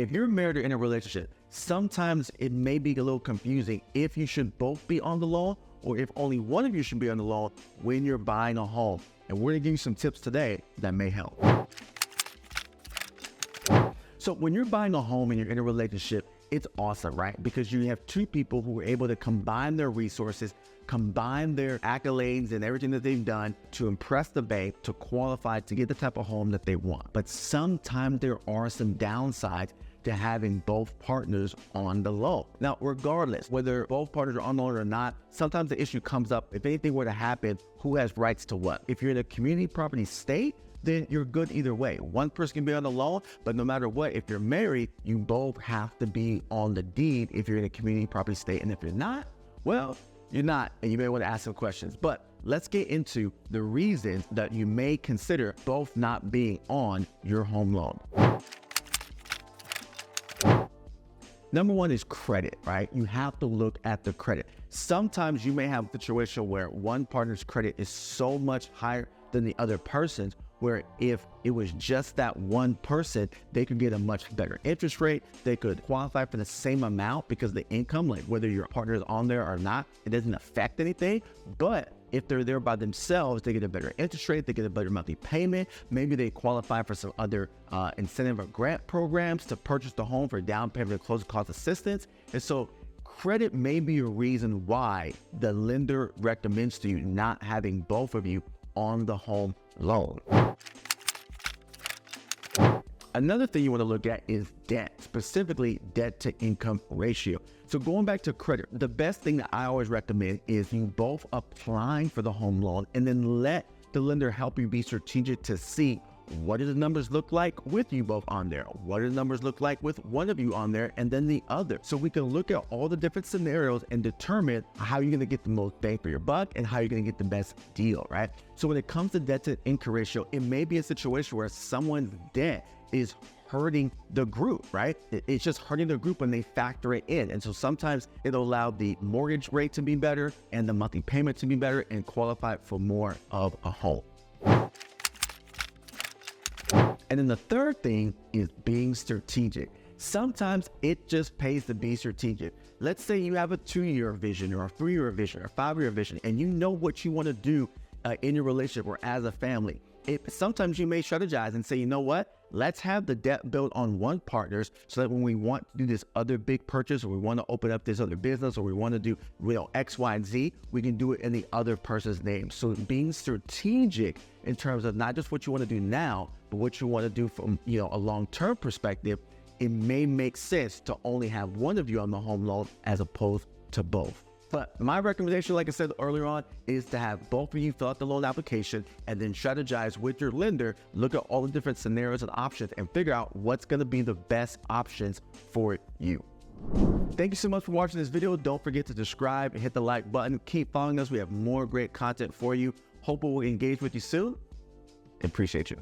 If you're married or in a relationship, sometimes it may be a little confusing if you should both be on the loan or if only one of you should be on the loan when you're buying a home. And we're gonna give you some tips today that may help. So when you're buying a home and you're in a relationship, it's awesome, right? Because you have two people who are able to combine their resources, combine their accolades and everything that they've done to impress the bank to qualify to get the type of home that they want. But sometimes there are some downsides to having both partners on the loan. Now, regardless, whether both partners are on the loan or not, sometimes the issue comes up. If anything were to happen, who has rights to what? If you're in a community property state, then you're good either way. One person can be on the loan, but no matter what, if you're married, you both have to be on the deed if you're in a community property state. And if you're not, well, you're not, and you may want to ask some questions. But let's get into the reasons that you may consider both not being on your home loan. Number one is credit, right? You have to look at the credit. Sometimes you may have a situation where one partner's credit is so much higher than the other person's, where if it was just that one person, they could get a much better interest rate. They could qualify for the same amount because the income, like whether your partner is on there or not, it doesn't affect anything. But if they're there by themselves, they get a better interest rate, they get a better monthly payment. Maybe they qualify for some other incentive or grant programs to purchase the home for down payment or closing cost assistance. And so credit may be a reason why the lender recommends to you not having both of you on the home loan. Another thing you want to look at is debt, specifically debt to income ratio. So going back to credit, the best thing that I always recommend is you both applying for the home loan and then let the lender help you be strategic to see what do the numbers look like with you both on there? What do the numbers look like with one of you on there and then the other? So we can look at all the different scenarios and determine how you're gonna get the most bang for your buck and how you're gonna get the best deal, right? So when it comes to debt to income ratio, it may be a situation where someone's debt is hurting the group, right? It's just hurting the group when they factor it in. And so sometimes it'll allow the mortgage rate to be better and the monthly payment to be better and qualify for more of a home. And then the third thing is being strategic. Sometimes it just pays to be strategic. Let's say you have a 2-year vision or a 3-year vision or a 5-year vision, and you know what you want to do in your relationship or as a family. Sometimes you may strategize and say, you know what? Let's have the debt built on one partner's so that when we want to do this other big purchase or we want to open up this other business or we want to do X, Y, and Z, we can do it in the other person's name. So being strategic in terms of not just what you want to do now, but what you want to do from a long-term perspective, it may make sense to only have one of you on the home loan as opposed to both. But my recommendation, like I said earlier on, is to have both of you fill out the loan application and then strategize with your lender, look at all the different scenarios and options and figure out what's going to be the best options for you. Thank you so much for watching this video. Don't forget to subscribe and hit the like button. Keep following us. We have more great content for you. Hope we'll engage with you soon. Appreciate you.